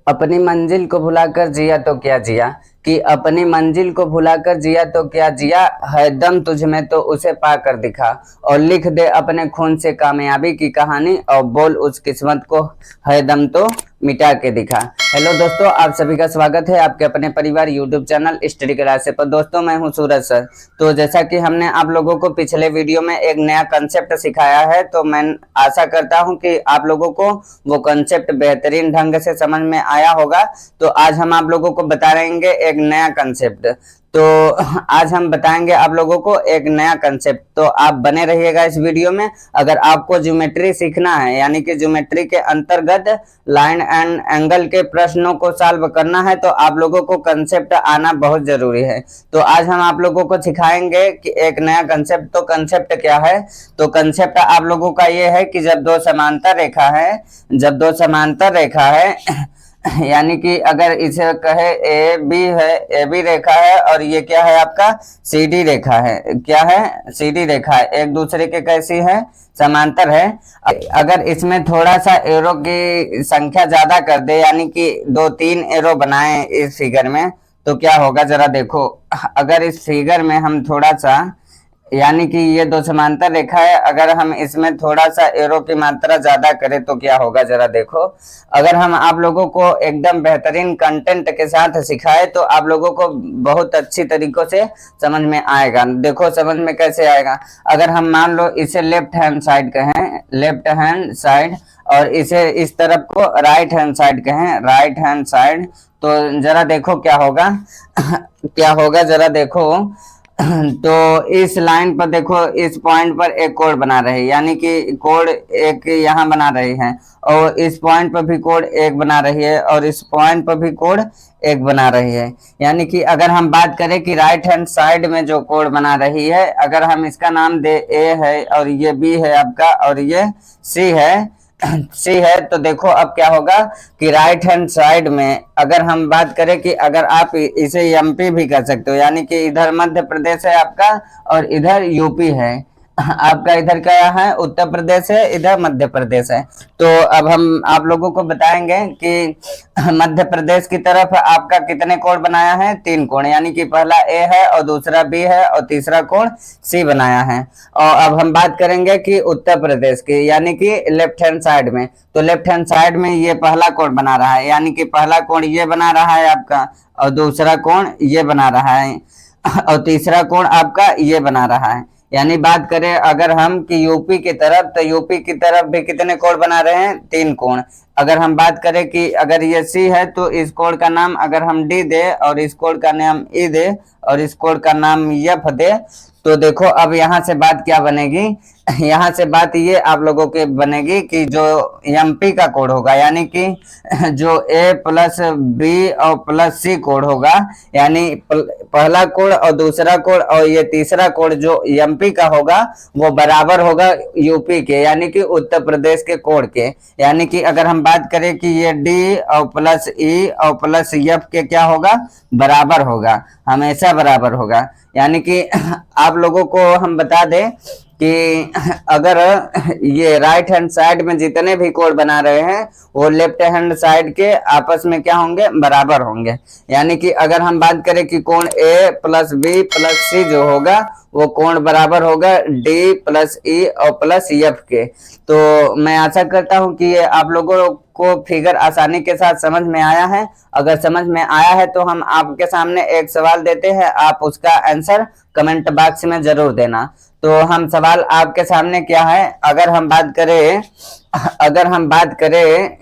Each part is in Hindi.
अपनी मंजिल को भुलाकर जिया तो क्या जिया, कि अपनी मंजिल को भुलाकर जिया तो क्या जिया, है दम तुझ में तो उसे पा कर दिखा, और लिख दे अपने खून से कामयाबी की कहानी, और बोल उस किस्मत को है दम तो मिटा के दिखा। हेलो दोस्तों, आप सभी का स्वागत है आपके अपने परिवार यूट्यूब चैनल स्टडी क्लास पर। दोस्तों मैं हूं सूरज सर। तो जैसा कि हमने आप लोगों को पिछले वीडियो में एक नया कंसेप्ट सिखाया है, तो मैं आशा करता हूं कि आप लोगों को वो कंसेप्ट बेहतरीन ढंग से समझ में आया होगा। तो आज हम आप लोगों को बता रहेंगे एक नया कंसेप्ट। तो आज हम बताएंगे आप लोगों को एक नया कंसेप्ट, तो आप बने रहिएगा इस वीडियो में। अगर आपको ज्योमेट्री सीखना है, यानी कि ज्योमेट्री के अंतर्गत लाइन एंड एंगल के प्रश्नों को सॉल्व करना है, तो आप लोगों को कंसेप्ट आना बहुत जरूरी है। तो आज हम आप लोगों को सिखाएंगे कि एक नया कंसेप्ट। तो कंसेप्ट क्या है? तो कंसेप्ट आप लोगों का ये है कि जब दो समांतर रेखा है यानी कि अगर इसे कहे ए बी है, ए बी रेखा है, और ये क्या है आपका सी डी रेखा है। क्या है? सी डी रेखा है, एक दूसरे के कैसी है? समांतर है। अगर इसमें थोड़ा सा एरो की संख्या ज्यादा कर दे, यानी कि 2-3 एरो बनाए इस फिगर में, तो क्या होगा जरा देखो। अगर इस फिगर में हम थोड़ा सा, यानी कि ये दो समांतर रेखा है, अगर हम इसमें थोड़ा सा एरो की मात्रा ज्यादा करें तो क्या होगा जरा देखो। अगर हम आप लोगों को एकदम बेहतरीन कंटेंट के साथ सिखाए तो आप लोगों को बहुत अच्छी तरीकों से समझ में आएगा। देखो समझ में कैसे आएगा। अगर हम मान लो इसे लेफ्ट हैंड साइड कहें, लेफ्ट हैंड साइड, और इसे इस तरफ को राइट हैंड साइड कहें, राइट हैंड साइड, तो जरा देखो क्या होगा क्या होगा जरा देखो। तो इस लाइन पर देखो, इस पॉइंट पर एक कोण बना रहे, यानी कि कोण एक यहाँ बना रही है, और इस पॉइंट पर भी कोण एक बना रही है, और इस पॉइंट पर भी कोण एक बना रही है। यानी कि अगर हम बात करें कि राइट हैंड साइड में जो कोण बना रही है, अगर हम इसका नाम दे ए है, और ये बी है आपका, और ये सी है तो देखो अब क्या होगा कि राइट हैंड साइड में अगर हम बात करें कि अगर आप इसे एमपी भी कर सकते हो, यानी कि इधर मध्य प्रदेश है आपका और इधर यूपी है आपका, इधर क्या है? उत्तर प्रदेश है, इधर मध्य प्रदेश है। तो अब हम आप लोगों को बताएंगे कि मध्य प्रदेश की तरफ आपका कितने कोण बनाया है? 3 कोण, यानी कि पहला ए है और दूसरा बी है और तीसरा कोण सी बनाया है। और अब हम बात करेंगे कि उत्तर प्रदेश की, यानी कि लेफ्ट हैंड साइड में। तो लेफ्ट हैंड साइड में ये पहला कोण बना रहा है, यानी कि पहला कोण ये बना रहा है आपका, और दूसरा कोण ये बना रहा है, और तीसरा कोण आपका ये बना रहा है। यानी बात करें अगर हम कि यूपी की तरफ, तो यूपी की तरफ भी कितने कोण बना रहे हैं? 3 कोण। अगर हम बात करें कि अगर ये सी है तो इस कोण का नाम अगर हम डी दे, और इस कोण का नाम ई दे, और इस कोण का नाम एफ दे, तो देखो अब यहाँ से बात क्या बनेगी। यहाँ से बात ये आप लोगों के बनेगी कि जो एमपी का कोण होगा, यानी कि जो ए प्लस बी और प्लस सी कोण होगा, यानी पहला कोण और दूसरा कोण और ये तीसरा कोण जो एमपी का होगा, वो बराबर होगा यूपी के, यानी कि उत्तर प्रदेश के कोण के। यानी कि अगर हम बात करें कि ये डी और प्लस ई और प्लस एफ के क्या होगा? बराबर होगा, हमेशा बराबर होगा। यानी कि आप लोगों को हम बता दें कि अगर ये राइट हैंड साइड में जितने भी कोण बना रहे हैं वो लेफ्ट हैंड साइड के आपस में क्या होंगे? बराबर होंगे। यानी कि अगर हम बात करें कि कोण ए प्लस बी प्लस सी जो होगा, वो कोण बराबर होगा डी प्लस ई और प्लस एफ के। तो मैं आशा करता हूं कि ये आप लोगों को फिगर आसानी के साथ समझ में आया है। अगर समझ में आया है तो हम आपके सामने एक सवाल देते हैं, आप उसका आंसर कमेंट बॉक्स में जरूर देना। तो हम सवाल आपके सामने क्या है, अगर हम बात करें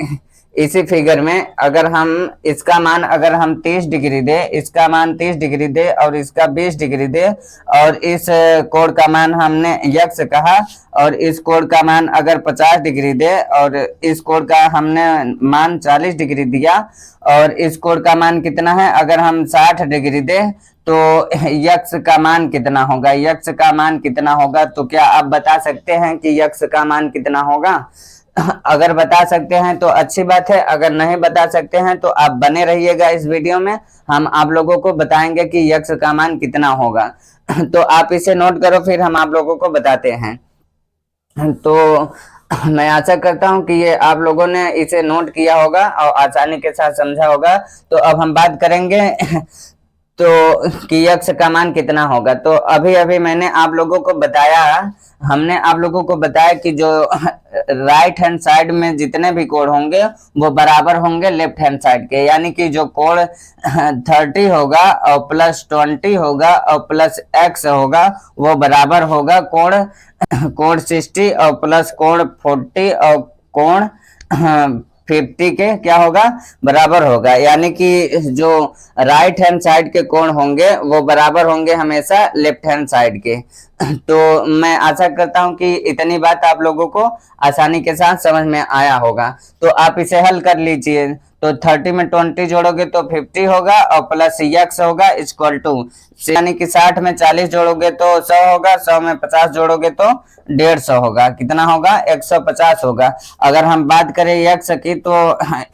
इसी फिगर में, अगर हम इसका मान अगर हम 30 डिग्री दे, इसका मान 30 डिग्री दे, और इसका 20 डिग्री दे, और इस कोण का मान हमने x कहा, और इस कोण का मान अगर 50 डिग्री दे, और इस कोण का हमने मान 40 डिग्री दिया, और इस कोण का मान कितना है? अगर हम 60 डिग्री दे, तो x का मान कितना होगा? x का मान कितना होगा? तो क्या आप बता सकते हैं कि x का मान कितना होगा? अगर बता सकते हैं तो अच्छी बात है, अगर नहीं बता सकते हैं तो आप बने रहिएगा इस वीडियो में। हम आप लोगों को बताएंगे कि x का मान कितना होगा। तो आप इसे नोट करो, फिर हम आप लोगों को बताते हैं। तो मैं आशा करता हूं कि ये आप लोगों ने इसे नोट किया होगा और आसानी के साथ समझा होगा। तो अब हम बात करेंगे तो कि यक्स का मान कितना होगा। तो अभी अभी मैंने आप लोगों को बताया, हमने आप लोगों को बताया कि जो राइट हैंड साइड में जितने भी कोण होंगे वो बराबर होंगे लेफ्ट हैंड साइड के, यानी कि जो कोण 30 होगा और +20 होगा और प्लस एक्स होगा वो बराबर होगा कोण कोण 60 और प्लस कोण 40 और कोण 50 के क्या होगा, बराबर होगा। यानी कि जो राइट हैंड साइड के कोण होंगे वो बराबर होंगे हमेशा लेफ्ट हैंड साइड के। तो मैं आशा करता हूं कि इतनी बात आप लोगों को आसानी के साथ समझ में आया होगा। तो आप इसे हल कर लीजिए। तो 30 में 20 जोड़ोगे तो 50 होगा और प्लस यक्स होगा इक्वल टू, यानी कि 60 में 40 जोड़ोगे तो 100 होगा, 100 में 50 जोड़ोगे तो 150 होगा। कितना होगा, 150 होगा। अगर हम बात करें यक्स की तो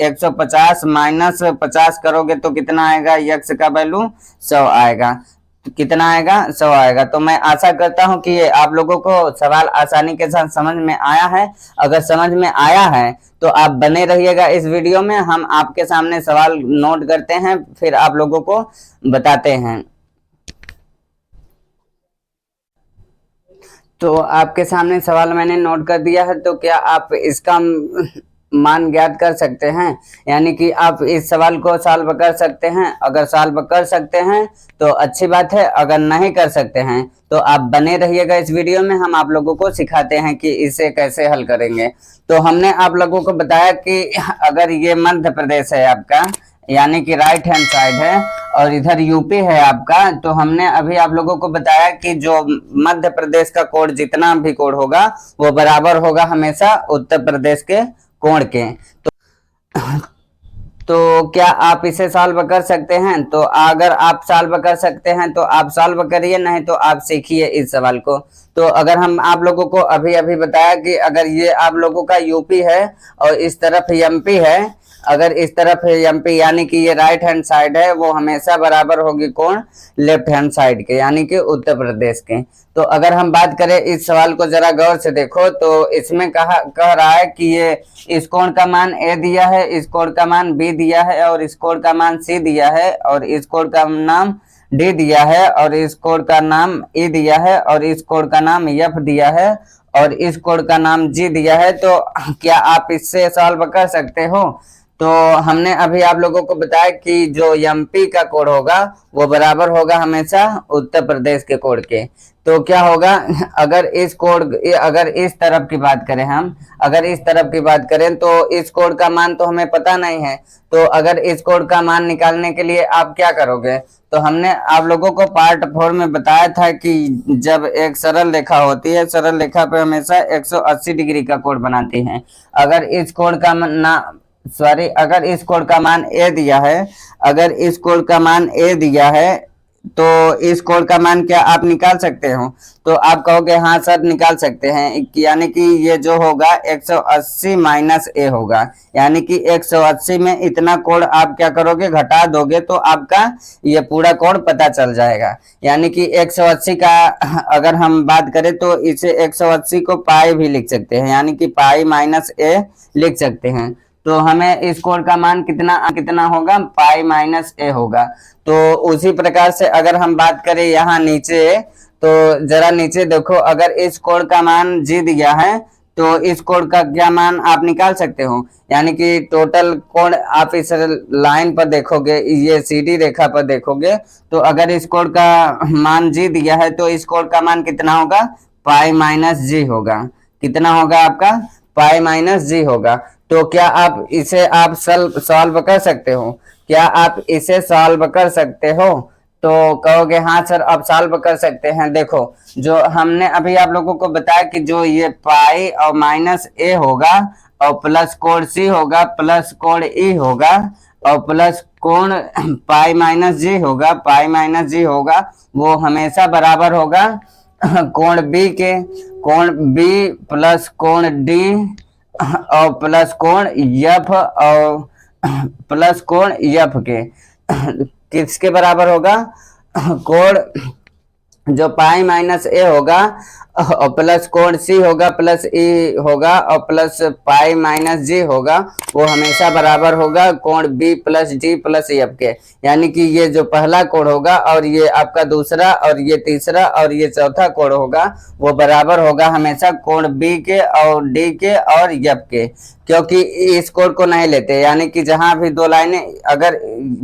150 माइनस 50 करोगे तो कितना आएगा, यक्स का वैल्यू 100 आएगा। तो कितना आएगा, 100 आएगा। तो मैं आशा करता हूं कि ये आप लोगों को सवाल आसानी के साथ समझ में आया है। अगर समझ में आया है तो आप बने रहिएगा इस वीडियो में, हम आपके सामने सवाल नोट करते हैं फिर आप लोगों को बताते हैं। तो आपके सामने सवाल मैंने नोट कर दिया है, तो क्या आप इसका मान ज्ञात कर सकते हैं, यानी कि आप इस सवाल को सॉल्व कर सकते हैं। अगर सॉल्व कर सकते हैं तो अच्छी बात है, अगर नहीं कर सकते हैं तो आप बने रहिएगा इस वीडियो में, हम आप लोगों को सिखाते हैं कि इसे कैसे हल करेंगे। तो हमने आप लोगों को बताया कि अगर ये मध्य प्रदेश है आपका, यानी कि राइट हैंड साइड है, और इधर यूपी है आपका, तो हमने अभी आप लोगों को बताया कि जो मध्य प्रदेश का कोण जितना भी कोण होगा वो बराबर होगा हमेशा उत्तर प्रदेश के कोण के। तो क्या आप इसे सॉल्व कर सकते हैं? तो अगर आप सॉल्व कर सकते हैं तो आप सॉल्व करिए, नहीं तो आप सीखिए इस सवाल को। तो अगर हम आप लोगों को अभी अभी बताया कि अगर ये आप लोगों का यूपी है और इस तरफ एमपी है, अगर इस तरफ एमपी यानी कि ये राइट हैंड साइड है, वो हमेशा बराबर होगी कौन, लेफ्ट हैंड साइड के, यानी कि उत्तर प्रदेश के। तो अगर हम बात करें इस सवाल को जरा गौर से देखो, तो इसमें कह रहा है कि ये इस कोण का मान ए दिया है, इस कोण का मान बी दिया है, और इस कोण का मान सी दिया है, और इस कोण का नाम डी दिया है, और इस कोण का नाम ई दिया है, और इस कोण का नाम एफ दिया है, और इस कोण का नाम जी दिया है। तो क्या आप इससे सॉल्व कर सकते हो? तो हमने अभी आप लोगों को बताया कि जो एमपी का कोण होगा वो बराबर होगा हमेशा उत्तर प्रदेश के कोण के। तो क्या होगा, अगर इस कोण, अगर इस तरफ की बात करें हम, अगर इस तरफ की बात करें तो इस कोण का मान तो हमें पता नहीं है। तो अगर इस कोण का मान निकालने के लिए आप क्या करोगे, तो हमने आप लोगों को पार्ट 4 में बताया था कि जब एक सरल रेखा होती है, सरल रेखा पे हमेशा 180 डिग्री का कोण बनाती है। अगर इस कोण का अगर इस कोण का मान ए दिया है, अगर इस कोण का मान ए दिया है, तो इस कोण का मान क्या आप निकाल सकते हो? तो आप कहोगे हाँ सर निकाल सकते हैं, यानी कि ये जो होगा 180 माइनस ए होगा, यानी कि 180 में इतना कोण आप क्या करोगे, घटा दोगे, तो आपका ये पूरा कोण पता चल जाएगा। यानी कि 180 का अगर हम बात करें तो इसे 180 को पाई भी लिख सकते हैं, यानी कि पाई माइनस ए लिख सकते हैं। तो हमें इस कोण का मान कितना कितना होगा, पाई माइनस ए होगा। तो उसी प्रकार से अगर हम बात करें यहाँ नीचे, तो जरा नीचे देखो, अगर इस कोण का मान जी दिया है तो इस कोण का क्या मान आप निकाल सकते हो, यानी कि टोटल कोण आप इस लाइन पर देखोगे, ये सीधी रेखा पर देखोगे, तो अगर इस कोण का मान जी दिया है तो इस कोण का मान कितना होगा, पाई माइनस जी होगा। कितना होगा आपका, पाई माइनस जी होगा। तो क्या आप इसे आप सॉल्व कर सकते हो? क्या आप इसे सॉल्व कर सकते हो? तो कहोगे हाँ सर अब सॉल्व कर सकते हैं। देखो, जो हमने अभी आप लोगों को बताया कि जो ये पाई और माइनस ए होगा और प्लस कोण सी होगा, प्लस कोण ई होगा, और प्लस कोण पाई माइनस जी होगा, पाई माइनस जी होगा, वो हमेशा बराबर होगा कोण बी के। कोण बी प्लस कोण डी और प्लस कोण एफ और प्लस कोण एफ के किसके बराबर होगा, कोण जो पाई माइनस ए होगा और प्लस कोण सी होगा प्लस ई होगा और प्लस पाई माइनस जी होगा, वो हमेशा बराबर होगा कोण B plus D plus F के। यानी कि ये जो पहला कोण होगा और ये आपका दूसरा और ये तीसरा और ये चौथा कोण होगा, वो बराबर होगा हमेशा कोण बी के और डी के और एफ के, क्योंकि इस कोण को नहीं लेते। यानी कि जहां भी दो लाइनें, अगर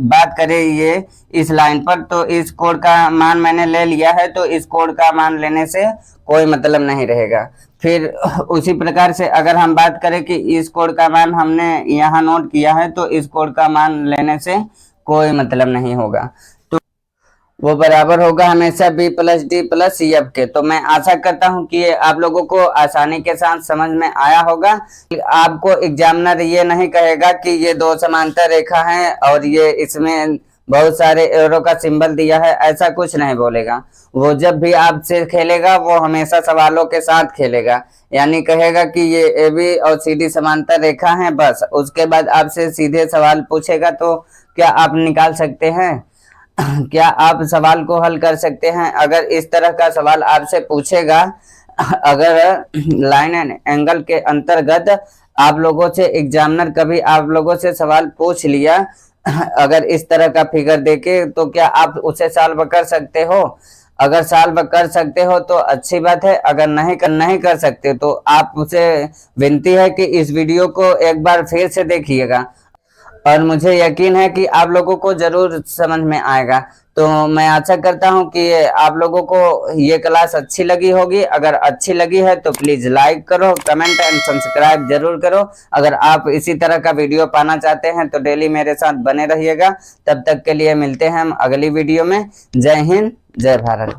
बात करें ये इस लाइन पर, तो इस कोण का मान मैंने ले लिया है, तो इस कोण का मान लेने से कोई मतलब नहीं रहेगा। फिर उसी प्रकार से अगर हम बात करें कि इस कोण का मान हमने यहाँ नोट किया है, तो इस कोण का मान लेने से कोई मतलब नहीं होगा, तो वो बराबर होगा हमेशा B plus D plus C F के। तो मैं आशा करता हूं कि ये आप लोगों को आसानी के साथ समझ में आया होगा। आपको एग्जामिनर ये नहीं कहेगा कि ये दो समांतर रेखा हैं और ये इसमें बहुत सारे एरो का सिंबल दिया है, ऐसा कुछ नहीं बोलेगा। वो जब भी आपसे खेलेगा वो हमेशा सवालों के साथ खेलेगा, यानी कहेगा कि ये ए बी और सी डी समांतर रेखा है, बस। उसके बाद आपसे सीधे सवाल पूछेगा, तो क्या आप निकाल सकते हैं? क्या आप सवाल को हल कर सकते हैं? अगर इस तरह का सवाल आपसे पूछेगा, अगर लाइन एंड एंगल के अंतर्गत आप लोगों से एग्जामिनर कभी आप लोगों से सवाल पूछ लिया अगर इस तरह का फिगर देके, तो क्या आप उसे सॉल्व कर सकते हो? अगर सॉल्व कर सकते हो तो अच्छी बात है, अगर नहीं कर सकते तो आप उसे विनती है कि इस वीडियो को एक बार फिर से देखिएगा, और मुझे यकीन है कि आप लोगों को जरूर समझ में आएगा। तो मैं आशा करता हूं कि आप लोगों को ये क्लास अच्छी लगी होगी। अगर अच्छी लगी है तो प्लीज लाइक करो, कमेंट एंड सब्सक्राइब जरूर करो। अगर आप इसी तरह का वीडियो पाना चाहते हैं तो डेली मेरे साथ बने रहिएगा। तब तक के लिए मिलते हैं हम अगली वीडियो में। जय हिंद, जय भारत।